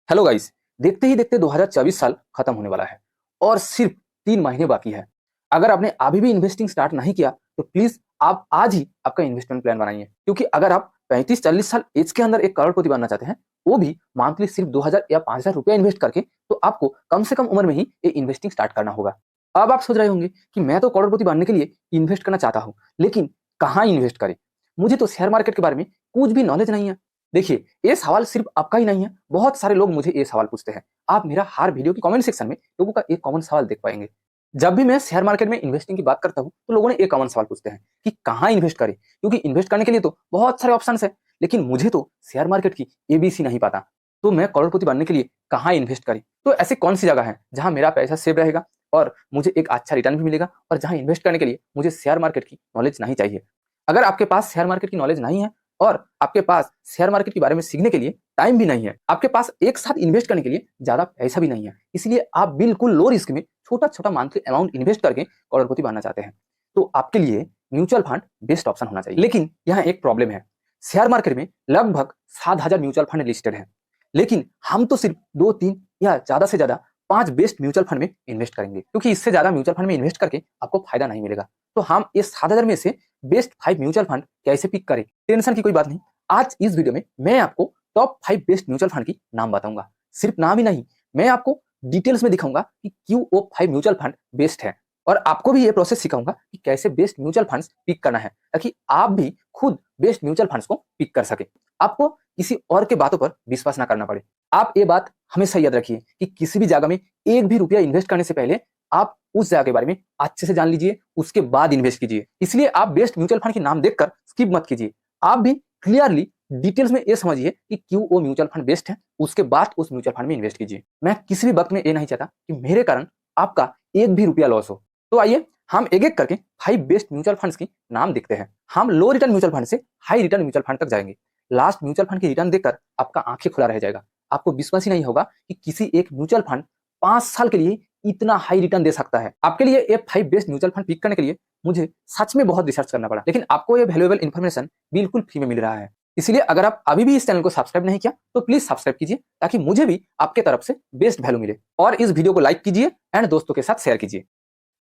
Hello guys, देखते ही देखते 2024 साल खत्म होने वाला है और सिर्फ 3 महीने बाकी है। अगर आपने अभी भी इन्वेस्टिंग स्टार्ट नहीं किया तो प्लीज आप आज ही आपका इन्वेस्टमेंट प्लान बनाइए, क्योंकि अगर आप 35-40 साल एज के अंदर एक करोड़पति बनना चाहते हैं, वो भी मंथली सिर्फ 2000 या 5000 रुपया इन्वेस्ट करके, तो आपको कम से कम उम्र में ही ये इन्वेस्टिंग स्टार्ट करना होगा। अब आप सोच रहे होंगे कि मैं तो करोड़पति बनने के लिए इन्वेस्ट करना चाहता हूँ, लेकिन कहाँ इन्वेस्ट करें? मुझे तो शेयर मार्केट के बारे में कुछ भी नॉलेज नहीं है। देखिए, ये सवाल सिर्फ आपका ही नहीं है, बहुत सारे लोग मुझे ये सवाल पूछते हैं। आप मेरा हर वीडियो की कमेंट सेक्शन में लोगों का एक कॉमन सवाल देख पाएंगे। जब भी मैं शेयर मार्केट में इन्वेस्टिंग की बात करता हूँ, तो लोगों ने एक कॉमन सवाल पूछते हैं कि कहाँ इन्वेस्ट करें? क्योंकि इन्वेस्ट करने के लिए तो बहुत सारे ऑप्शंस हैं, लेकिन मुझे तो शेयर मार्केट की एबीसी नहीं पता। तो मैं करोड़पति बनने के लिए कहाँ इन्वेस्ट करें? तो ऐसी कौन सी जगह है जहाँ मेरा पैसा सेव रहेगा और मुझे एक अच्छा रिटर्न भी मिलेगा, और जहाँ इन्वेस्ट करने के लिए मुझे शेयर मार्केट की नॉलेज नहीं चाहिए? अगर आपके पास शेयर मार्केट की नॉलेज नहीं है और आपके पास शेयर मार्केट के बारे में सीखने के लिए टाइम भी नहीं है, आपके पास एक साथ इन्वेस्ट करने के लिए ज्यादा पैसा भी नहीं है, इसलिए आप बिल्कुल लो रिस्क में छोटा छोटा मंथली अमाउंट इन्वेस्ट करके करोड़पति बनना चाहते हैं, तो आपके लिए म्यूचुअल फंड बेस्ट ऑप्शन होना चाहिए। लेकिन यहाँ एक प्रॉब्लम है, शेयर मार्केट में लगभग 7000 म्यूचुअल फंड लिस्टेड है, लेकिन हम तो सिर्फ 2-3 या ज्यादा से ज्यादा 5 बेस्ट म्यूचुअल फंड में इन्वेस्ट करेंगे, क्योंकि इससे ज्यादा म्यूचुअल फंड में इन्वेस्ट करके आपको फायदा नहीं मिलेगा। तो हम इस 7000 में से बेस्ट 5 म्यूचुअल फंड कैसे पिक करें? टेंशन की कोई बात नहीं, आज इस वीडियो में मैं आपको टॉप 5 बेस्ट म्यूचुअल फंड की नाम बताऊंगा। सिर्फ नाम ही नहीं, मैं आपको डिटेल्स में दिखाऊंगा कि क्यों वो 5 म्यूचुअल फंड बेस्ट है, और आपको भी ये प्रोसेस सिखाऊंगा कि कैसे बेस्ट म्यूचुअल फंड्स पिक करना है, ताकि आप भी खुद बेस्ट म्यूचुअल फंड्स को पिक कर सके। आपको किसी और के बातों पर विश्वास ना करना पड़े। आप ये बात हमेशा याद रखिए कि किसी भी जगह में एक भी रुपया इन्वेस्ट करने से पहले आप उस जगह के बारे में अच्छे से जान लीजिए, उसके बाद इन्वेस्ट कीजिए। इसलिए आप बेस्ट म्यूचुअल फंड के नाम देखकर स्किप मत कीजिए, आप भी क्लियरली डिटेल्स में ये समझिए कि क्यों वो म्यूचुअल फंड बेस्ट है, उसके बाद उस म्यूचुअल फंड में इन्वेस्ट कीजिए। मैं किसी भी वक्त में ये नहीं चाहता कि मेरे कारण आपका एक भी रुपया लॉस हो। तो आइए हम एक एक करके 5 बेस्ट म्यूचुअल फंड्स की नाम देखते हैं। हम लो रिटर्न म्यूचुअल फंड से हाई रिटर्न म्यूचुअल फंड तक जाएंगे। लास्ट म्यूचुअल फंड की रिटर्न देखकर आपका आंखें खुला रह जाएगा। आपको विश्वास ही नहीं होगा कि किसी एक म्यूचुअल फंड 5 साल के लिए इतना हाई रिटर्न दे सकता है। आपके लिए ये 5 बेस्ट म्यूचुअल फंड पिक करने के लिए मुझे सच में बहुत रिसर्च करना पड़ा, लेकिन आपको ये वैल्यूएबल इन्फॉर्मेशन बिल्कुल फ्री में मिल रहा है। इसलिए अगर आप अभी भी इस चैनल को सब्सक्राइब नहीं किया तो प्लीज सब्सक्राइब कीजिए, ताकि मुझे भी आपके तरफ से बेस्ट वैल्यू मिले। और इस वीडियो को लाइक कीजिए एंड दोस्तों के साथ शेयर कीजिए।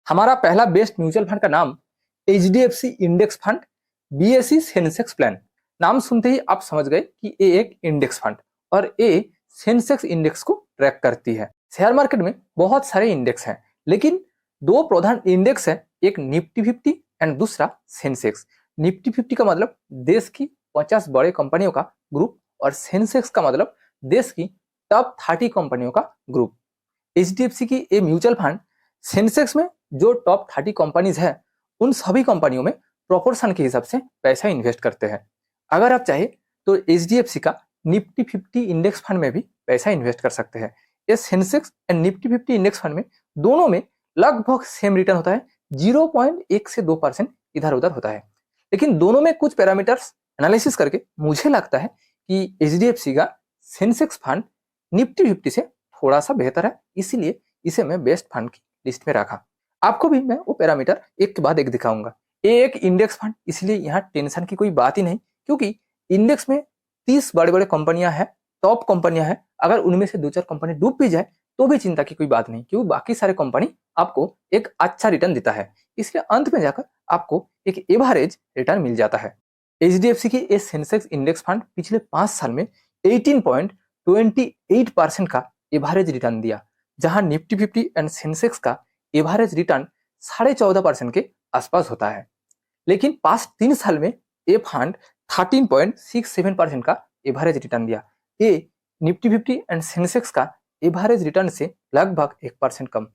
हमारा पहला बेस्ट म्यूचुअल फंड का नाम HDFC index fund BSE Sensex plan. नाम सुनते ही आप समझ गए कि ये एक इंडेक्स फंड और ये सेंसेक्स इंडेक्स को ट्रैक करती है। शेयर मार्केट में बहुत सारे इंडेक्स हैं, लेकिन दो प्रधान इंडेक्स है, एक निफ्टी 50 एंड दूसरा सेंसेक्स। निफ्टी 50 का मतलब देश की 50 बड़े कंपनियों का ग्रुप, और सेंसेक्स का मतलब देश की टॉप 30 कंपनियों का ग्रुप। एचडीएफसी की ये म्यूचुअल फंड सेंसेक्स में जो टॉप 30 कंपनीज है, उन सभी कंपनियों में प्रोपोर्शन के हिसाब से पैसा इन्वेस्ट करते हैं। अगर आप चाहे तो एचडीएफसी का निफ्टी 50 इंडेक्स फंड में भी पैसा इन्वेस्ट कर सकते हैं। ये Sensex and Nifty 50 index fund में दोनों में लगभग सेम रिटर्न होता है, 0.1 से 2% इधर उधर होता है। लेकिन दोनों में कुछ पैरामीटर्स एनालिसिस करके मुझे लगता है कि एचडीएफसी का सेंसेक्स फंड निफ्टी 50 से थोड़ा सा बेहतर है, इसीलिए इसे मैं बेस्ट फंड की लिस्ट में रखा। आपको भी मैं वो पैरामीटर एक के बाद एक दिखाऊंगा। ये एक इंडेक्स फंड, इसलिए यहाँ टेंशन की कोई बात ही नहीं, क्योंकि इंडेक्स में 30 बड़े बड़े कंपनियां हैं, टॉप कंपनियां हैं। अगर उनमें से 2-4 कंपनी डूब भी जाए तो भी चिंता की कोई बात नहीं, क्योंकि बाकी सारे कंपनी आपको एक अच्छा रिटर्न देता है। इसलिए अंत में जाकर आपको एक एवरेज रिटर्न मिल जाता है। एचडीएफसी की ये सेंसेक्स इंडेक्स फंड पिछले 5 साल में 18.28% का एवरेज रिटर्न दिया, जहां निफ्टी 50 एंड सेंसेक्स का एवरेज रिटर्न 14.5% के आसपास होता है। लेकिन पास्ट 3 साल में ये फंड 13.67% का एवरेज रिटर्न दिया। ये निफ्टी 50 एंड सेंसेक्स का एवरेज रिटर्न से लगभग 1% कम।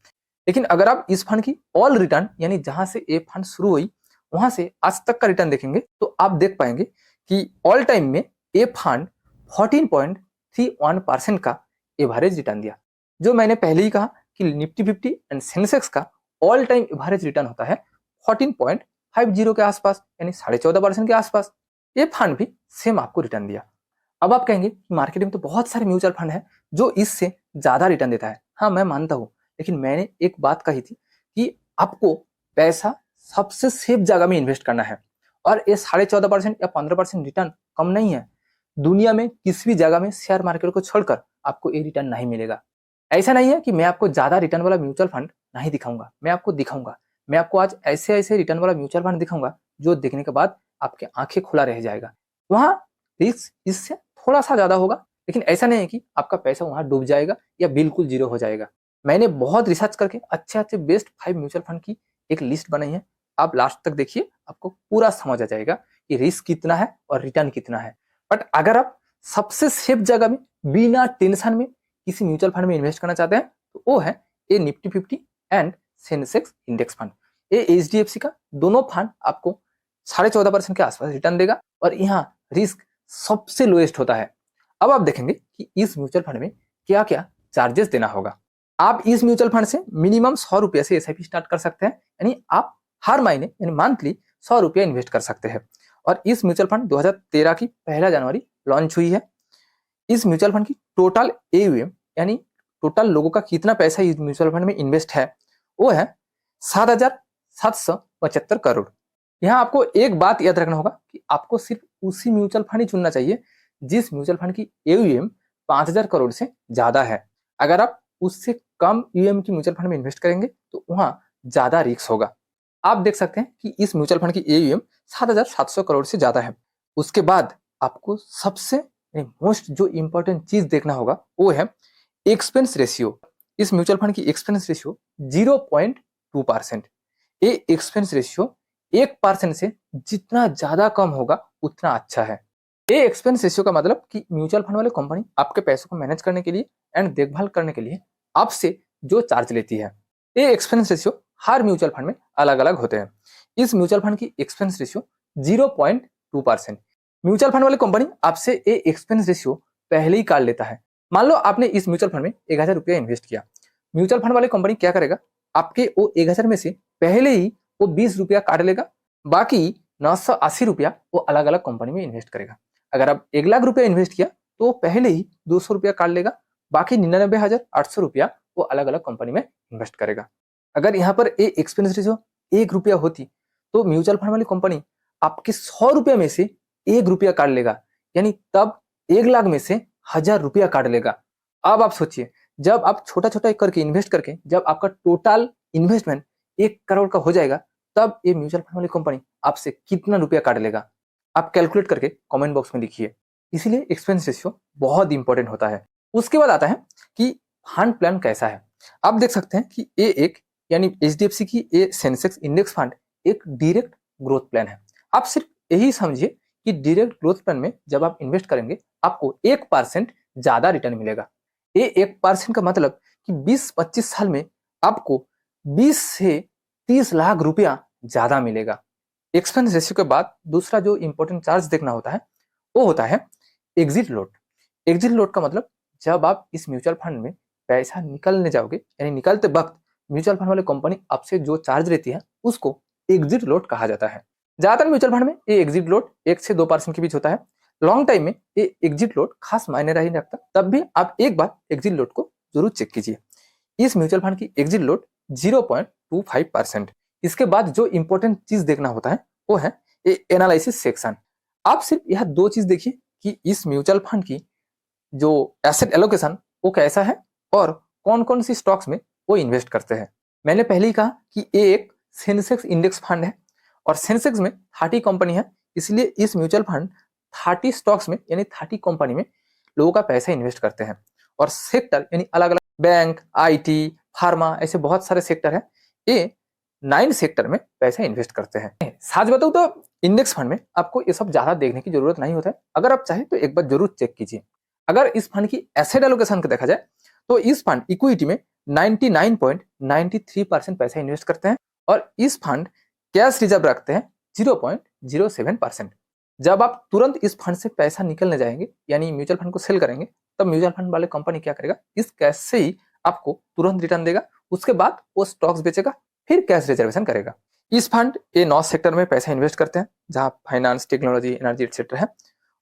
लेकिन अगर आप इस फंड की ऑल रिटर्न, यानी जहां से ये फंड शुरू हुई वहां से आज तक का रिटर्न देखेंगे, तो आप देख पाएंगे कि ऑल टाइम में ये फंड 14.31% का एवरेज रिटर्न दिया। जो मैंने पहले ही कहा कि निफ्टी 50 एंड सेंसेक्स का ऑल टाइम एवरेज रिटर्न होता है 14.50 के आसपास, यानी 14.5% के आसपास। ये फंड भी सेम आपको रिटर्न दिया। अब आप कहेंगे मार्केट में तो बहुत सारे म्यूचुअल फंड है जो इससे ज्यादा रिटर्न देता है। हाँ, मैं मानता हूं, लेकिन मैंने एक बात कही थी कि आपको पैसा सबसे सेफ जगह में इन्वेस्ट करना है, और ये 14.5% या 15% रिटर्न कम नहीं है। दुनिया में किसी भी जगह में शेयर मार्केट को छोड़कर आपको ये रिटर्न नहीं मिलेगा। ऐसा नहीं है कि मैं आपको ज्यादा रिटर्न वाला म्यूचुअल फंड नहीं दिखाऊंगा, मैं आपको दिखाऊंगा। मैं आपको आज ऐसे ऐसे रिटर्न वाला म्यूचुअल फंड दिखाऊंगा जो देखने के बाद आपके आंखें खुला रह जाएगा। वहां रिस्क इससे थोड़ा सा ज्यादा होगा, लेकिन ऐसा नहीं है कि आपका पैसा वहां डूब जाएगा या बिल्कुल जीरो हो जाएगा। मैंने बहुत रिसर्च करके अच्छे अच्छे बेस्ट 5 म्यूचुअल फंड की एक लिस्ट बनाई है। आप लास्ट तक देखिए, आपको पूरा समझ आ जाएगा कि रिस्क कितना है और रिटर्न कितना है। बट अगर आप सबसे सेफ जगह में बिना टेंशन में किसी म्यूचुअल फंड में इन्वेस्ट करना चाहते हैं तो वो है a Nifty 50 and Sensex index fund. ये एचडीएफसी का दोनों फंड आपको 14.5% के आसपास रिटर्न देगा और यहाँ रिस्क सबसे लोएस्ट होता है। अब आप देखेंगे कि इस म्यूचुअल फंड में क्या क्या चार्जेस देना होगा। आप इस म्यूचुअल फंड से मिनिमम 100 रुपये से एसआईपी स्टार्ट कर सकते हैं, यानी आप हर महीने यानी मंथली 100 रुपया इन्वेस्ट कर सकते हैं। और इस म्यूचुअल फंड 2013 की 1 जनवरी लॉन्च हुई है। इस म्यूचुअल फंड की टोटल एयूएम यानी टोटल लोगों का कितना पैसा इस म्यूचुअल फंड में इन्वेस्ट है वो है 7,775 करोड़। यहाँ आपको एक बात याद रखना होगा कि आपको सिर्फ उसी म्यूचुअल फंड ही चुनना चाहिए जिस म्यूचुअल फंड की एयूएम 5,000 करोड़ से ज्यादा है। अगर आप उससे कम यूएम की म्यूचुअल फंड में इन्वेस्ट करेंगे तो वहां ज्यादा रिस्क होगा। आप देख सकते हैं कि इस म्यूचुअल फंड की एयूएम 7,700 करोड़ से ज्यादा है। उसके बाद आपको सबसे मोस्ट जो इंपॉर्टेंट चीज देखना होगा वो है एक्सपेंस रेशियो। इस म्यूचुअल फंड की एक्सपेंस रेशियो 0.2%। ये एक्सपेंस रेशियो 1% से जितना ज्यादा कम होगा उतना अच्छा है। ये एक्सपेंस रेशियो का मतलब कि म्यूचुअल फंड वाली कंपनी आपके पैसों को मैनेज करने के लिए एंड देखभाल करने के लिए आपसे जो चार्ज लेती है। ये एक्सपेंस रेशियो हर म्यूचुअल फंड में अलग अलग होते हैं। इस म्यूचुअल फंड की एक्सपेंस रेशियो 0.2%। म्यूचुअल फंड वाली कंपनी आपसे ये एक्सपेंस रेशियो पहले ही काट लेता है। मान लो आपने इस म्यूचुअल फंड में 1,000 रुपया इन्वेस्ट किया। म्यूचुअल फंड वाली कंपनी क्या करेगा, आपके वो 1,000 में से पहले ही वो 20 रुपया काट लेगा, बाकी 980 रुपया वो अलग अलग कंपनी में इन्वेस्ट करेगा। अगर आप 1,00,000 रुपया इन्वेस्ट किया तो वो पहले ही 200 रुपया काट लेगा, बाकी 99,800 रुपया वो अलग अलग कंपनी में इन्वेस्ट करेगा। अगर यहाँ पर ये एक्सपेंस रेशियो 1 रुपया होती तो म्यूचुअल फंड वाली कंपनी आपके 100 रुपया में से 1 रुपया काट लेगा, यानी तब 1,00,000 में से 1,000 रुपया काट लेगा। अब आप सोचिए, जब आप छोटा छोटा करके इन्वेस्ट करके जब आपका टोटल इन्वेस्टमेंट 1 करोड़ का हो जाएगा तब ये म्यूचुअल फंड वाली कंपनी आपसे कितना रुपया काट लेगा, आप कैलकुलेट करके कमेंट बॉक्स में लिखिए। इसीलिए एक्सपेंस रेशियो बहुत इंपॉर्टेंट होता है। उसके बाद आता है कि फंड प्लान कैसा है। आप देख सकते हैं कि ये एक यानी एचडीएफसी की ये सेंसेक्स इंडेक्स फंड एक डायरेक्ट ग्रोथ प्लान है। आप सिर्फ यही समझिए कि डायरेक्ट ग्रोथ प्लान में जब आप इन्वेस्ट करेंगे आपको 1% ज्यादा रिटर्न मिलेगा। ये 1% का मतलब कि 20-25 साल में आपको 20 से 30 लाख रुपया ज्यादा मिलेगा। एक्सपेंस रेशियो के बाद दूसरा जो इंपॉर्टेंट चार्ज देखना होता है वो होता है एग्जिट लोड। एग्जिट लोड का मतलब जब आप इस म्यूचुअल फंड में पैसा निकलने जाओगे यानी निकलते वक्त म्यूचुअल फंड वाली कंपनी आपसे जो चार्ज लेती है उसको एग्जिट लोड कहा जाता है। ज्यादातर म्यूचुअल फंड में ये एग्जिट लोड 1 से 2% के बीच होता है। लॉन्ग टाइम में ये एग्जिट लोड खास मायने नहीं रखता, तब भी आप एक बार एग्जिट लोड को जरूर चेक कीजिए। इस म्यूचुअल फंड की एग्जिट लोड 0.25%। इसके बाद जो इंपॉर्टेंट चीज देखना होता है वो है ये एनालिसिस सेक्शन। आप सिर्फ यह 2 चीज देखिए कि इस म्यूचुअल फंड की जो एसेट एलोकेशन वो कैसा है और कौन कौन सी स्टॉक्स में वो इन्वेस्ट करते हैं। मैंने पहले ही कहा कि ये एक सेंसेक्स इंडेक्स फंड है और सेंसेक्स में 30 कंपनी है, इसलिए इस म्यूचुअल फंड 30 स्टॉक्स में यानी 30 कंपनी में लोगों का पैसा इन्वेस्ट करते हैं। और सेक्टर यानी अलग अलग बैंक, आईटी, फार्मा, ऐसे बहुत सारे सेक्टर है, ये 9 सेक्टर में पैसा इन्वेस्ट करते हैं। सच बताऊं तो इंडेक्स फंड में आपको ये सब ज्यादा देखने की जरूरत नहीं होता है। अगर आप चाहे तो एक बार जरूर चेक कीजिए। अगर इस फंड की एसेट एलोकेशन को देखा जाए तो इस फंड इक्विटी में 99.93% पैसा इन्वेस्ट करते हैं और इस फंड कैश रिजर्व रखते हैं 0.07%। जब आप तुरंत इस फंड से पैसा निकलने जाएंगे यानी म्यूचुअल फंड को सेल करेंगे तब म्यूचुअल फंड वाले कंपनी क्या करेगा, इस कैश से ही आपको तुरंत रिटर्न देगा। उसके बाद वो स्टॉक्स बेचेगा, फिर कैश रिजर्वेशन करेगा। इस फंड ये 9 सेक्टर में पैसा इन्वेस्ट करते हैं जहां फाइनेंस, टेक्नोलॉजी, एनर्जी एक्सेट्रा है।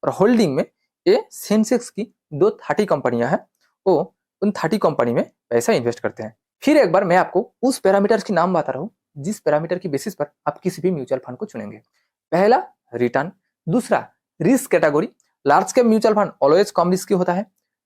और होल्डिंग में ये सेंसेक्स की 30 कंपनियां हैं, वो उन 30 कंपनी में पैसा इन्वेस्ट करते हैं। फिर एक बार मैं आपको उस पैरामीटर्स की नाम बता रहा हूँ जिस पैरामीटर की बेसिस पर आप किसी भी म्यूचुअल फंड को चुनेंगे। पहला रिटर्न, दूसरा risk category, large cap mutual fund always come risky होता है।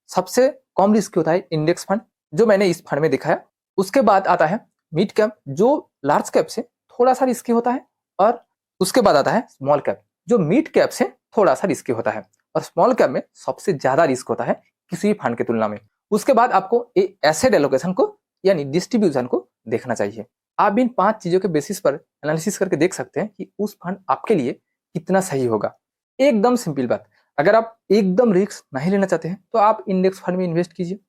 सबसे कम रिस्क होता है इंडेक्स फंड, जो मैंने इस फंड में दिखाया। उसके बाद आता है मिड कैप, जो लार्ज कैप से थोड़ा सा रिस्की होता है, और उसके बाद आता है स्मॉल कैप, जो मिड कैप से थोड़ा सा रिस्की होता है, और स्मॉल कैप में सबसे ज्यादा रिस्क होता है किसी भी फंड की तुलना में। उसके बाद आपको एसेट एलोकेशन को यानी डिस्ट्रीब्यूशन को देखना चाहिए। आप इन 5 चीजों के बेसिस पर एनालिसिस करके देख सकते हैं कि उस फंड आपके लिए कितना सही होगा। एकदम सिंपल बात, अगर आप एकदम रिस्क नहीं लेना चाहते हैं तो आप इंडेक्स फंड में इन्वेस्ट कीजिए।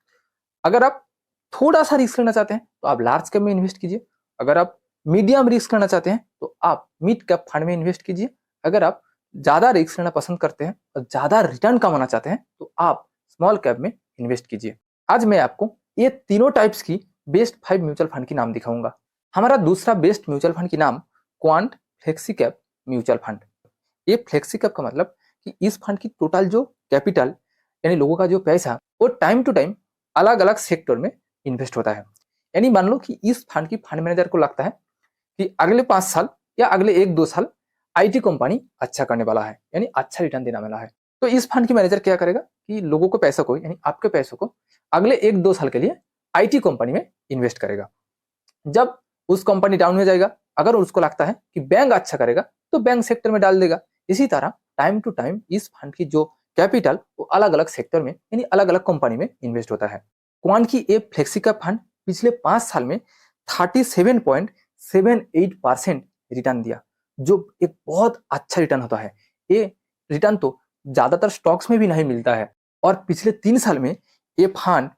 अगर आप थोड़ा सा रिस्क लेना चाहते हैं तो आप लार्ज कैप में इन्वेस्ट कीजिए। अगर आप मीडियम रिस्क लेना चाहते हैं तो आप मिड कैप फंड में इन्वेस्ट कीजिए। अगर आप ज्यादा रिस्क लेना पसंद करते हैं और ज्यादा रिटर्न कमाना चाहते हैं तो आप स्मॉल कैप में इन्वेस्ट कीजिए। आज मैं आपको ये तीनों टाइप्स की बेस्ट 5 म्यूचुअल फंड की नाम दिखाऊंगा। हमारा दूसरा बेस्ट म्यूचुअल फंड की नाम quant flexi cap mutual fund. ये फ्लेक्सी कैप का मतलब कि इस फंड की टोटल जो कैपिटल यानी लोगों का जो पैसा वो टाइम टू टाइम अलग अलग सेक्टर में इन्वेस्ट होता है। यानी मान लो कि इस फंड की फंड मैनेजर को लगता है कि अगले 5 साल या अगले 1-2 साल आईटी कंपनी अच्छा करने वाला है, यानी अच्छा रिटर्न देने वाला है। तो इस फंड की मैनेजर क्या करेगा कि लोगों को पैसों को यानी आपके पैसों को अगले 1-2 साल के लिए आईटी कंपनी में इन्वेस्ट करेगा। जब उस कंपनी डाउन में जाएगा, अगर उसको लगता है कि बैंक अच्छा करेगा तो बैंक सेक्टर में डाल देगा। इसी तरह टाइम टू टाइम इस फंड की जो कैपिटल वो अलग अलग सेक्टर में यानी अलग अलग कंपनी में इन्वेस्ट होता है। क्वांट की ये फ्लेक्सी कैप फंड पिछले 5 साल में 37.78% रिटर्न दिया, जो एक बहुत अच्छा रिटर्न होता है। ये रिटर्न तो ज्यादातर स्टॉक्स में भी नहीं मिलता है। और पिछले 3 साल में ये फंड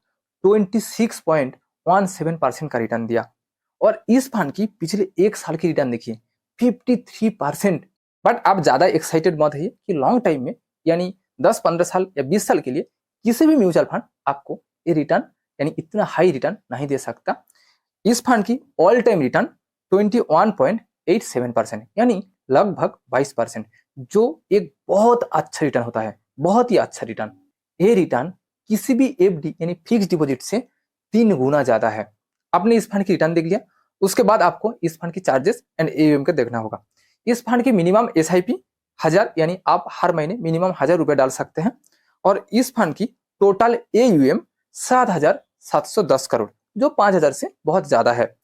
26.17% का रिटर्न दिया। और इस फंड की पिछले 1 साल की रिटर्न देखिए 53%। बट आप ज्यादा एक्साइटेड मत होइए कि लॉन्ग टाइम में यानी 10-15 साल या 20 साल के लिए किसी भी म्यूचुअल फंड आपको ये रिटर्न यानी इतना हाई रिटर्न नहीं दे सकता। इस फंड की ऑल टाइम रिटर्न 21.87% यानी लगभग 22%, जो एक बहुत अच्छा रिटर्न होता है, बहुत ही अच्छा रिटर्न। ये रिटर्न किसी भी एफडी यानी फिक्स डिपॉजिट से 3 गुना ज्यादा है। आपने इस फंड की रिटर्न देख लिया, उसके बाद आपको इस फंड की चार्जेस एंड एयूएम को देखना होगा। इस फंड की मिनिमम एसआईपी 1000 यानी आप हर महीने मिनिमम 1000 रुपए डाल सकते हैं। और इस फंड की टोटल एयूएम 7710 करोड़, जो 5000 से बहुत ज्यादा है।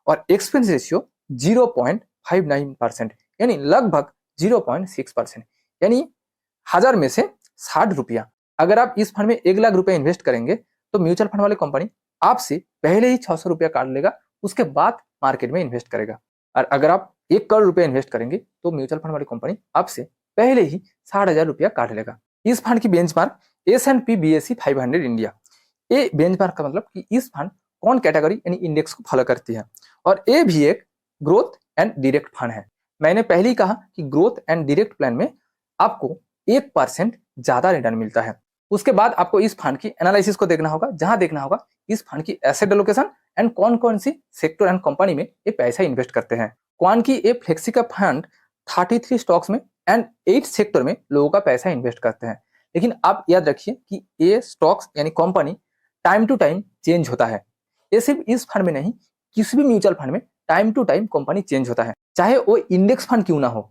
और एक्सपेंस रेशियो 0.59% यानी लगभग 0.6%, यानी 1000 में से 60 रुपया। अगर आप इस फंड में 1 लाख रुपए इन्वेस्ट करेंगे तो म्यूचुअल फंड वाली कंपनी आपसे पहले ही 600 रुपया काट लेगा, उसके बाद मार्केट में इन्वेस्ट करेगा। और अगर आप 1 करोड़ रुपया इन्वेस्ट करेंगे तो म्यूचुअल फंड वाली कंपनी आपसे पहले ही 60,000 रुपया काट लेगा। इस फंड की बेंचमार्क S&P BSE 500 इंडिया। ये बेंचमार्क का मतलब कि इस फंड कौन कैटेगरी यानी इंडेक्स को फॉलो करती है। और ये भी एक ग्रोथ एंड डायरेक्ट फंड है। मैंने पहले ही कहा कि ग्रोथ एंड डायरेक्ट प्लान में आपको 1% ज्यादा रिटर्न मिलता है। उसके बाद आपको इस फंड की एनालिसिस को देखना होगा, जहां देखना होगा इस फंड की एसेट एलोकेशन एंड कौन कौन सी सेक्टर एंड कंपनी में ये पैसा इन्वेस्ट करते हैं। क्वांट की ये फ्लेक्सी का फंड 33 स्टॉक्स में एंड 8 सेक्टर में लोगों का पैसा इन्वेस्ट करते हैं। लेकिन आप याद रखिए कि ये स्टॉक्स यानी company time to time change होता है। ये सिर्फ इस फंड में नहीं, किसी भी म्यूचुअल फंड में time to time company change होता है, चाहे वो इंडेक्स फंड क्यों ना हो।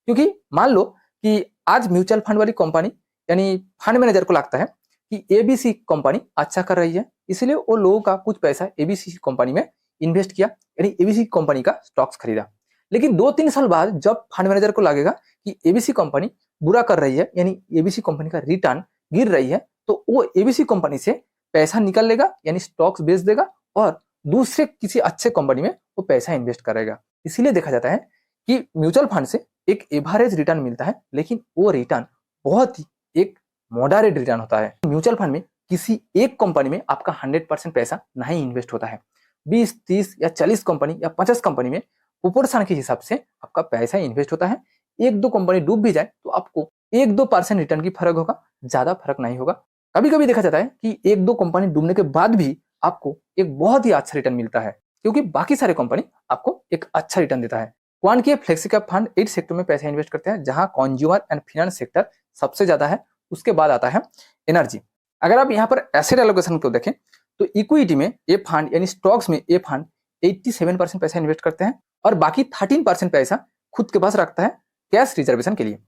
क्योंकि मान लो कि आज म्यूचुअल फंड वाली कंपनी यानी फंड मैनेजर को लगता है कि एबीसी कंपनी अच्छा कर रही है, इसलिए वो लोगों का कुछ पैसा एबीसी कंपनी में इन्वेस्ट किया, यानी एबीसी कंपनी का स्टॉक्स खरीदा। लेकिन 2-3 साल बाद जब फंड मैनेजर को लगेगा कि एबीसी कंपनी बुरा कर रही है यानी एबीसी कंपनी का रिटर्न गिर रही है, तो वो एबीसी कंपनी से पैसा निकल लेगा यानी स्टॉक्स बेच देगा और दूसरे किसी अच्छे कंपनी में वो पैसा इन्वेस्ट करेगा। इसीलिए देखा जाता है कि म्यूचुअल फंड से एक एवरेज रिटर्न मिलता है, लेकिन वो रिटर्न बहुत ही एक मॉडरेट रिटर्न होता है। म्यूचुअल फंड में किसी एक कंपनी में आपका 100% पैसा नहीं इन्वेस्ट होता है। 20, 30 या 40 कंपनी या 50 कंपनी में प्रोपोर्शन के हिसाब से आपका पैसा इन्वेस्ट होता है। 1-2 कंपनी डूब भी जाए तो आपको 1-2% रिटर्न की फर्क होगा, ज्यादा फर्क नहीं होगा। कभी कभी देखा जाता है कि 1-2 कंपनी डूबने के बाद भी आपको एक बहुत ही अच्छा रिटर्न मिलता है, क्योंकि बाकी सारे कंपनी आपको एक अच्छा रिटर्न देता है। क्वांट के फ्लेक्सी कैप फंड 8 सेक्टर में पैसा इन्वेस्ट करते हैं, जहां कंज्यूमर एंड फाइनेंस सेक्टर सबसे ज्यादा है। उसके बाद आता है एनर्जी। अगर आप यहाँ पर एसेट एलोकेशन को देखें तो इक्विटी में ये फंड यानी स्टॉक्स में ये फंड 87% पैसा इन्वेस्ट करते हैं और बाकी 13% पैसा खुद के पास रखता है कैश रिजर्वेशन के लिए।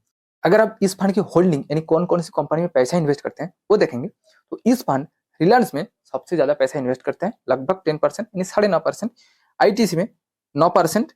अगर आप इस फंड की होल्डिंग यानी कौन कौन सी कंपनी में पैसा इन्वेस्ट करते हैं वो देखेंगे तो इस फंड रिलायंस में सबसे ज्यादा पैसा इन्वेस्ट करते हैं, लगभग 10% यानी 9.5%। आईटीसी में 9%।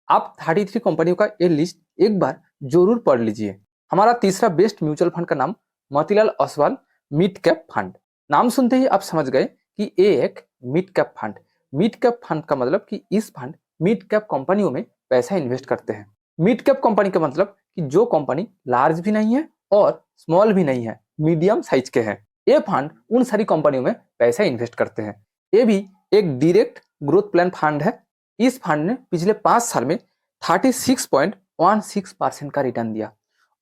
आप 33 कंपनियों का ये लिस्ट एक बार जरूर पढ़ लीजिए। हमारा तीसरा बेस्ट म्यूचुअल फंड का नाम Motilal Oswal mid cap fund. नाम सुनते ही आप समझ गए कि ये एक mid cap fund. Mid cap fund का मतलब कि इस फंड मिड कैप कंपनियों में पैसा इन्वेस्ट करते हैं। मिड कैप कंपनी का मतलब कि जो कंपनी लार्ज भी नहीं है और स्मॉल भी नहीं है, मीडियम साइज के हैं। ये फंड उन सारी कंपनियों में पैसा इन्वेस्ट करते हैं। ये भी एक डायरेक्ट ग्रोथ प्लान फंड है। इस फंड ने पिछले 5 साल में 36.16% का रिटर्न दिया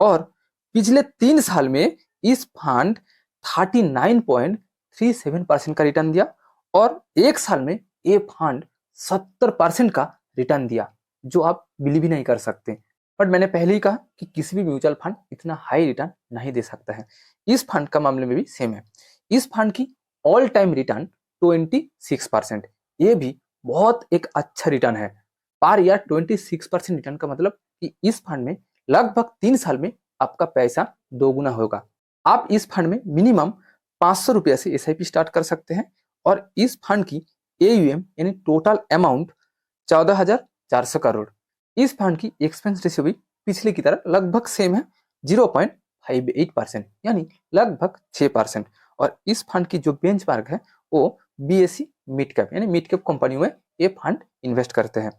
और पिछले 3 साल में इस फंड 39.37% का रिटर्न दिया और एक साल में ये फंड 70% का रिटर्न दिया, जो आप बिलीव ही नहीं कर सकते। बट मैंने पहले ही कहा कि किसी भी म्यूचुअल फंड इतना हाई रिटर्न नहीं दे सकता है। इस फंड का मामले में भी सेम है। इस फंड की ऑल टाइम रिटर्न 26%। ये भी बहुत एक अच्छा रिटर्न है। पर ईयर 26% रिटर्न का मतलब कि इस फंड में लगभग 3 साल में आपका पैसा दोगुना होगा। आप इस फंड में मिनिमम 500 रुपया से एसआईपी स्टार्ट कर सकते हैं और इस फंड की एयूएम यानी टोटल अमाउंट 14,400 करोड़। इस फंड की एक्सपेंस रेशियो भी पिछले की तरह लगभग सेम है, 0.58% यानी लगभग 6%। और इस फंड की जो बेंचमार्क है वो बीएसई मिड कैप यानी मिड कैप कंपनियों में ये फंड इन्वेस्ट करते हैं।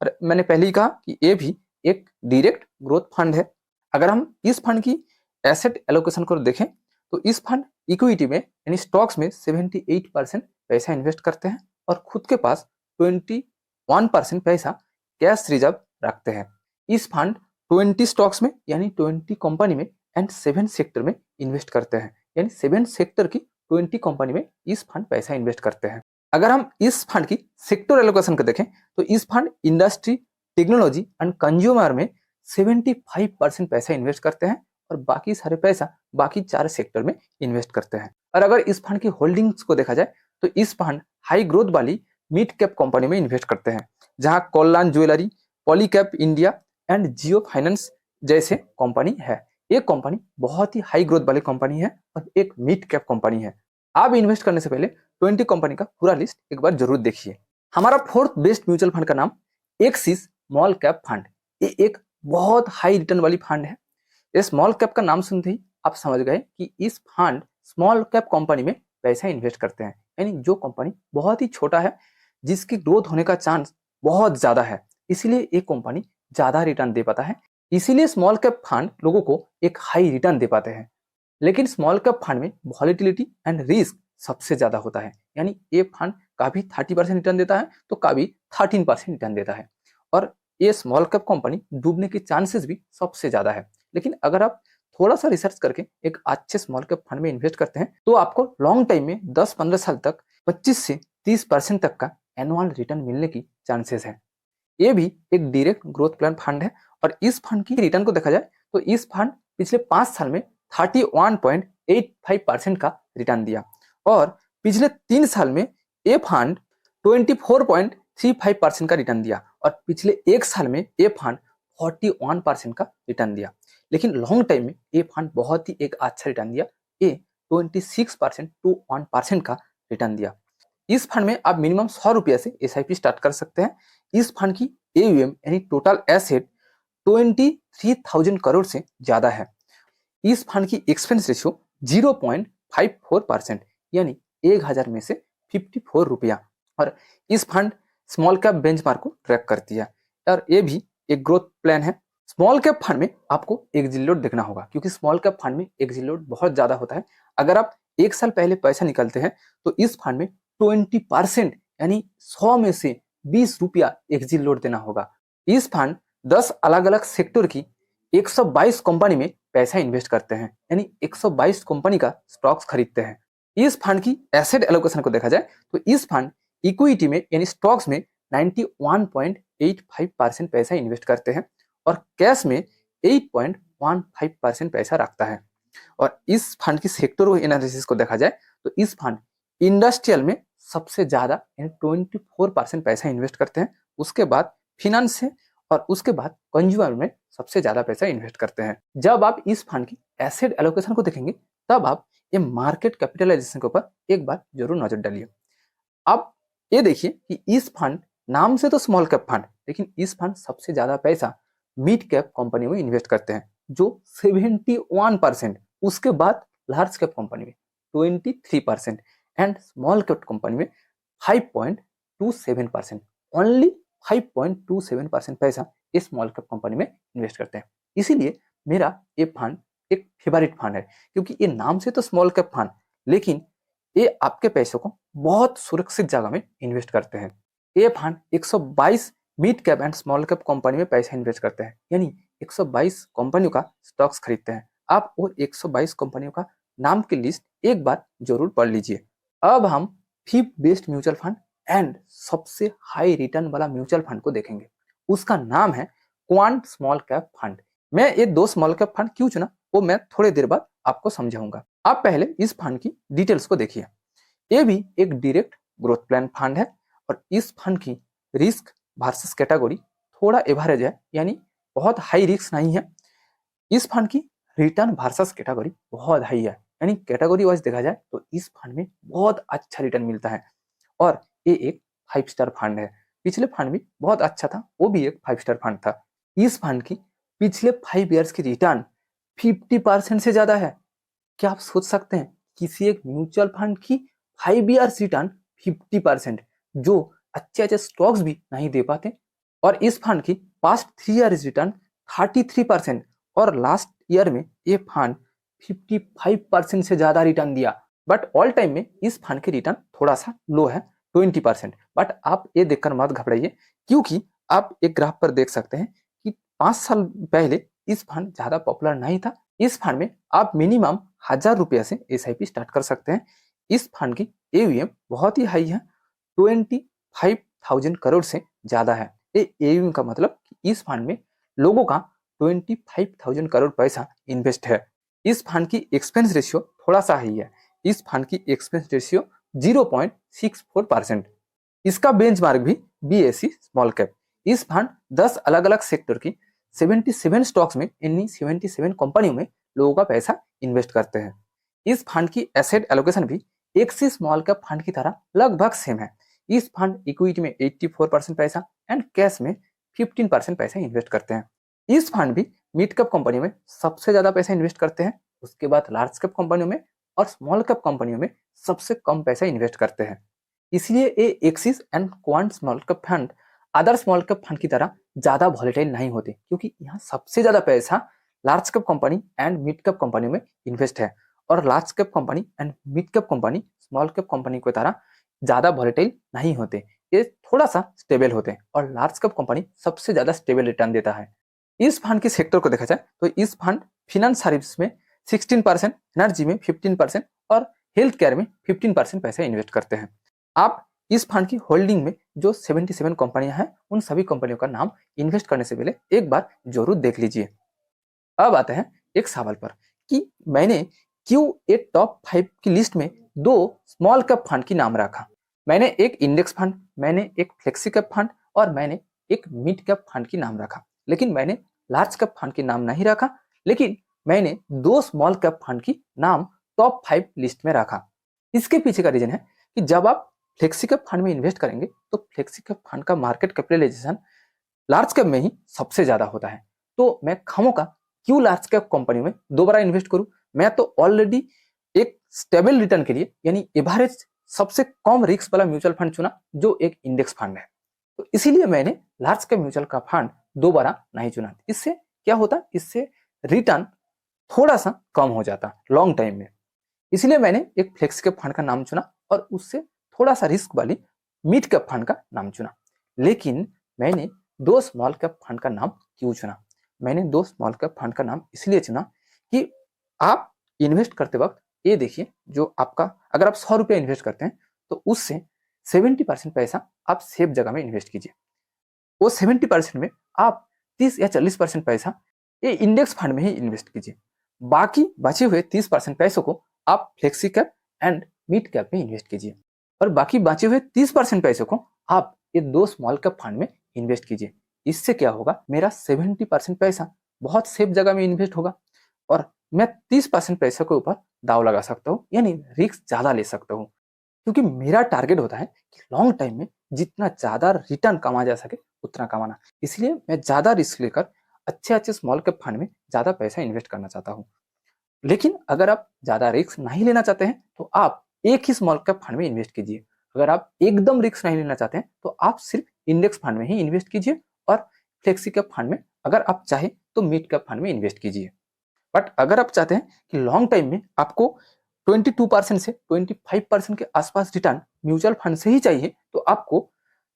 और मैंने पहले ही कहा कि ये भी एक डायरेक्ट ग्रोथ फंड है। अगर हम इस फंड की एसेट एलोकेशन को देखें तो इस फंड इक्विटी में यानी स्टॉक्स में 78% पैसा इन्वेस्ट करते हैं और खुद के पास 21% पैसा कैश रिजर्व रखते हैं। इस फंड 20 स्टॉक्स में यानी 20 कंपनी में एंड 7 सेक्टर में इन्वेस्ट करते हैं, यानी 7 सेक्टर की 20 कंपनी में इस फंड पैसा इन्वेस्ट करते हैं। अगर हम इस फंड की सेक्टर एलोकेशन को देखें तो इस fund industry, technology and consumer में 75% पैसा इन्वेस्ट करते हैं और बाकी सारे पैसा बाकी 4 सेक्टर में इन्वेस्ट करते हैं। और अगर इस फंड की होल्डिंग्स को देखा जाए तो इस फंड हाई ग्रोथ वाली मिड कैप कंपनी में इन्वेस्ट करते हैं, जहां Kalyan jewellery, Polycab India and Jio finance जैसे कंपनी है। ये कंपनी बहुत ही हाई ग्रोथ वाली कंपनी है और एक मिड कैप कंपनी है। आप इन्वेस्ट करने से पहले 20 कंपनी का पूरा लिस्ट एक बार जरूर देखिए। हमारा फोर्थ बेस्ट म्यूचुअल फंड का नाम एक्सिस स्मॉल कैप फंड। ये एक बहुत हाई रिटर्न वाली फंड है। ये स्मॉल कैप का नाम सुनते ही आप समझ गए कि इस फंड स्मॉल कैप कंपनी में पैसा इन्वेस्ट करते हैं, यानी जो कंपनी बहुत ही छोटा है, जिसकी ग्रोथ होने का चांस बहुत ज्यादा है, इसीलिए ये कंपनी ज्यादा रिटर्न दे पाता है। इसीलिए स्मॉल कैप फंड लोगों को एक हाई रिटर्न दे पाते हैं। लेकिन स्मॉल कैप फंड में वॉलेटिलिटी एंड रिस्क सबसे ज्यादा होता है, यानी ये फंड कभी 30% रिटर्न देता है तो कभी 13% रिटर्न देता है और ये स्मॉल कैप कंपनी डूबने के चांसेस भी सबसे ज्यादा है। लेकिन अगर आप थोड़ा सा रिसर्च करके एक अच्छे स्मॉल कैप फंड में इन्वेस्ट करते हैं तो आपको लॉन्ग टाइम में 10-15 साल तक 25 से 30% तक का एनुअल रिटर्न मिलने की चांसेस है। ये भी एक डायरेक्ट ग्रोथ प्लान फंड है और इस फंड की रिटर्न को देखा जाए तो इस फंड पिछले 5 साल में 31.85% का रिटर्न दिया और पिछले 3 साल में ये फंड 24.35% का रिटर्न दिया और पिछले 1 साल में ये फंड 41% का रिटर्न दिया। लेकिन लॉन्ग टाइम में ये फंड बहुत ही एक अच्छा रिटर्न दिया, ये 26% टू 1% का रिटर्न दिया। इस फंड में आप मिनिमम 100 रुपया से एसआईपी स्टार्ट कर सकते हैं। इस फंड की एयूएम यानी टोटल एसेट 23,000 करोड़ से ज्यादा है। इस फंड की एक्सपेंस रेशियो 0.54% यानी 1000 में से 54 रुपया और इस फंड स्मॉल कैप बेंचमार्क को ट्रैक करती है और ये भी एक ग्रोथ प्लान है। स्मॉल कैप फंड में आपको एग्जिट लोड देखना होगा क्योंकि स्मॉल कैप फंड में एग्जिट लोड बहुत ज्यादा होता है। अगर आप 1 साल पहले पैसा निकालते हैं तो इस फंड में 20% यानी 100 में से 20 रुपया एग्जिट लोड देना होगा। इस फंड 10 अलग अलग सेक्टर की 122 कंपनी में पैसा इन्वेस्ट करते हैं, यानी 122 कंपनी का स्टॉक्स खरीदते हैं। इस फंड की एसेट एलोकेशन को देखा जाए तो इस फंड इक्विटी में यानी स्टॉक्स में 91.85% पैसा इन्वेस्ट करते हैं और कैश में 8.15% पैसा रखता है। और इस फंड की सेक्टर एनालिसिस को देखा जाए तो इस फंड इंडस्ट्रियल में सबसे ज्यादा यानी 24% पैसा इन्वेस्ट करते हैं, उसके बाद फिनेंस से और उसके बाद कंज्यूमर में सबसे ज्यादा पैसा इन्वेस्ट करते हैं। जब आप इस फंड की एसेट एलोकेशन को देखेंगे तब आप ये मार्केट कैपिटलाइजेशन के ऊपर एक बार जरूर नजर डालिए। आप ये देखिए कि इस फंड नाम से तो स्मॉल कैप फंड, लेकिन इस फंड सबसे ज्यादा पैसा मिड कैप कंपनी में इन्वेस्ट करते हैं जो 71%, उसके बाद लार्ज कैप कंपनी में 23% एंड स्मॉल कैप कंपनी में 5.27%। ओनली 5.27% पैसा इस स्मॉल कैप कंपनी में इन्वेस्ट करते हैं। इसीलिए मेरा ये फंड एक फेवरेट फंड है, क्योंकि ये नाम से तो स्मॉल कैप फंड, लेकिन ये आपके पैसों को बहुत सुरक्षित जगह में इन्वेस्ट करते हैं। ये fund 122 mid cap and small cap company में पैसा इन्वेस्ट करते हैं, यानी 122 कंपनियों का स्टॉक्स खरीदते हैं। आप वो 122 कंपनियों का नाम की लिस्ट एक बार जरूर पढ़ लीजिए। अब हम fifth best mutual fund and सबसे हाई रिटर्न वाला म्यूचुअल फंड को देखेंगे। उसका नाम है क्वांट स्मॉल कैप फंड। मैं ये 2 स्मॉल कैप फंड क्यों चुना वो मैं थोड़ी देर बाद आपको समझाऊंगा। आप पहले इस फंड की डिटेल्स को देखिए। ये भी एक डायरेक्ट ग्रोथ प्लान फंड है और इस फंड की रिस्क वर्सेस कैटेगरी थोड़ा एवरेज है, यानी बहुत हाई रिस्क नहीं है। इस फंड की रिटर्न वर्सेस कैटेगरी बहुत हाई है, यानी कैटेगरी वाइज देखा जाए तो इस फंड में बहुत अच्छा रिटर्न मिलता है और ये एक 5 स्टार फंड है। पिछले फंड भी बहुत अच्छा था, वो भी एक 5 स्टार फंड था। इस फंड की पिछले 5 ईयर्स की रिटर्न 50% से ज्यादा है। क्या आप सोच सकते हैं किसी एक म्यूचुअल फंड की 5 ईयर्स रिटर्न 50%, जो अच्छे अच्छे स्टॉक्स भी नहीं दे पाते। और इस फंड की पास्ट 3 ईयर्स रिटर्न 33% और लास्ट ईयर में ये फंड 55% से ज्यादा रिटर्न दिया। बट ऑल टाइम में इस फंड की रिटर्न थोड़ा सा लो है, 20%। बट आप ये देखकर मत घबराइए, क्योंकि आप एक ग्राफ पर देख सकते हैं कि 5 साल पहले इस फंड ज्यादा पॉपुलर नहीं था। इस फंड में आप मिनिमम 1000 रुपया से एसआईपी स्टार्ट कर सकते हैं। इस फंड की एवीएम बहुत ही हाई है, 25,000 करोड़ से ज्यादा है। ये एवीएम का मतलब कि इस फंड में लोगों का 25,000 करोड़ पैसा इन्वेस्ट है। इस फंड की एक्सपेंस रेशियो थोड़ा सा हाई है। इस फंड की एक्सपेंस रेशियो 0.64%। इसका बेंचमार्क भी बीएसई स्मॉल कैप। इस फंड 10 अलग अलग सेक्टर की 77 स्टॉक्स में, यानी 77 कंपनियों में लोगों का पैसा इन्वेस्ट करते हैं। इस फंड की एसेट एलोकेशन भी एक्सिस स्मॉल कैप फंड की तरह लगभग सेम है। इस फंड इक्विटी में 84% पैसा एंड कैश में 15% पैसा इन्वेस्ट करते हैं। इस फंड भी मिड कैप कंपनियों में सबसे ज्यादा पैसा इन्वेस्ट करते हैं, उसके बाद लार्ज कैप कंपनियों में और स्मॉल कैप कंपनियों में सबसे कम पैसा इन्वेस्ट करते हैं। इसलिए ये axis and quant small cap fund other small cap fund की तरह ज्यादा वॉलेटाइल नहीं होते, क्योंकि यहाँ सबसे ज्यादा पैसा large cap company and mid cap company में इन्वेस्ट है और large cap company and mid cap company small cap company की तरह ज्यादा वॉलेटाइल नहीं होते। ये थोड़ा सा स्टेबल होते हैं और लार्ज कैप कंपनी सबसे ज्यादा स्टेबल रिटर्न देता है। इस फंड के सेक्टर को देखा जाए तो इस फंड फिनेंस सर्विस में 16%, एनर्जी में 15% और हेल्थ केयर में 15% पैसा इन्वेस्ट करते हैं। आप इस फंड की होल्डिंग में जो 77 कंपनियां हैं, उन सभी कंपनियों का नाम इन्वेस्ट करने से पहले एक बार जरूर देख लीजिए। अब आते हैं एक सवाल पर कि मैंने क्यों ये टॉप 5 की लिस्ट में 2 स्मॉल कैप फंड की नाम रखा। मैंने एक इंडेक्स फंड, मैंने एक फ्लेक्सी कैप फंड और मैंने एक मिड कैप फंड की नाम रखा, लेकिन मैंने लार्ज कैप फंड की नाम नहीं रखा। लेकिन मैंने 2 स्मॉल कैप फंड की नाम टॉप 5 लिस्ट में रखा। इसके पीछे का रीजन है कि जब आप फ्लेक्सी कैप फंड में इन्वेस्ट करेंगे तो फ्लेक्सी कैप फंड का मार्केट कैपिटलाइजेशन लार्ज कैप में ही सबसे ज्यादा होता है। तो मैं खामों का क्यों लार्ज कैप कंपनी में दोबारा इन्वेस्ट करूं। मैं तो ऑलरेडी एक स्टेबल रिटर्न के लिए, यानी एवरेज सबसे कम रिस्क वाला म्यूचुअल फंड चुना जो एक इंडेक्स फंड है। तो इसीलिए मैंने लार्ज कैप म्यूचुअल का फंड दोबारा नहीं चुना। इससे क्या होता, इससे रिटर्न थोड़ा सा कम हो जाता लॉन्ग टाइम में। इसलिए मैंने एक फ्लेक्स कैप फंड का नाम चुना और उससे थोड़ा सा रिस्क वाली मिड कैप फंड का नाम चुना। लेकिन मैंने 2 स्मॉल कैप फंड का नाम क्यों चुना। मैंने 2 स्मॉल कैप फंड का नाम इसलिए चुना कि आप इन्वेस्ट करते वक्त ये देखिए, जो आपका अगर आप 100 रुपया इन्वेस्ट करते हैं तो उससे 70% पैसा आप सेफ जगह में इन्वेस्ट कीजिए। वो 70% में आप 30 या 40% पैसा ये इंडेक्स फंड में ही इन्वेस्ट कीजिए। बाकी बचे हुए 30% पैसों को आप flexi cap and mid cap में इन्वेस्ट कीजिए और बाकी बचे हुए 30% पैसों को आप ये 2 स्मॉल कैप फंड में इन्वेस्ट कीजिए। इससे क्या होगा, मेरा 70% पैसा बहुत सेफ जगह में इन्वेस्ट होगा और मैं 30% पैसे के ऊपर दाव लगा सकता हूँ, यानी रिस्क ज़्यादा ले सकता हूँ। क्योंकि मेरा टारगेट होता है कि लॉन्ग टाइम में जितना ज़्यादा रिटर्न कमा जा सके उतना कमाना। इसलिए मैं ज़्यादा रिस्क लेकर अच्छे-अच्छे स्मॉल कैप फंड में ज़्यादा पैसा इन्वेस्ट करना चाहता हूँ। लेकिन अगर आप ज़्यादा रिस्क नहीं लेना चाहते हैं, तो आप एक ही स्मॉल कैप फंड में इन्वेस्ट कीजिए। अगर आप एकदम रिस्क नहीं लेना चाहते हैं, तो आप सिर्फ इंडेक्स फंड में ही इन्वेस्ट कीजिए और फ्लेक्सी कैप फंड में अगर आप चाहें तो मिड कैप फंड में इन्वेस्ट कीजिए। बट अगर आप चाहते हैं कि लॉन्ग टाइम में आपको 22% से 25% के आसपास रिटर्न म्यूचुअल फंड से ही चाहिए, तो आपको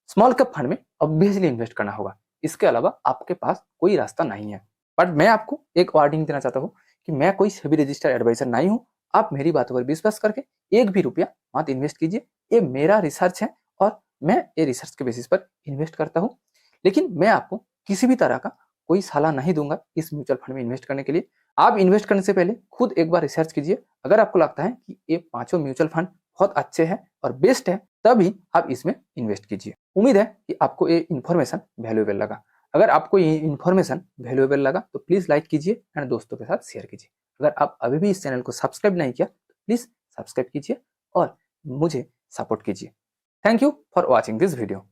स्मॉल कैप फंड में ऑब्वियसली इन्वेस्ट करना होगा। इसके अलावा आपके पास कोई रास्ता नहीं है। बट मैं आपको एक वार्निंग देना चाहता हूँ कि मैं कोई सेबी रजिस्टर्ड एडवाइजर नहीं हूँ। आप मेरी बातों पर विश्वास करके एक भी रुपया मत इन्वेस्ट कीजिए। ये मेरा रिसर्च है और मैं ये रिसर्च के बेसिस पर इन्वेस्ट करता हूँ। लेकिन मैं आपको किसी भी तरह का कोई सलाह नहीं दूंगा इस म्यूचुअल फंड में इन्वेस्ट करने के लिए। आप इन्वेस्ट करने से पहले खुद एक बार रिसर्च कीजिए। अगर आपको लगता है कि ये पांचों म्यूचुअल फंड बहुत अच्छे हैं और बेस्ट है, तभी आप इसमें इन्वेस्ट कीजिए। उम्मीद है कि आपको ये इन्फॉर्मेशन वैल्यूएबल लगा। अगर आपको ये इन्फॉर्मेशन वैल्यूएबल लगा तो प्लीज़ लाइक कीजिए एंड दोस्तों के साथ शेयर कीजिए। अगर आप अभी भी इस चैनल को सब्सक्राइब नहीं किया तो प्लीज़ सब्सक्राइब कीजिए और मुझे सपोर्ट कीजिए। Thank you for watching this video.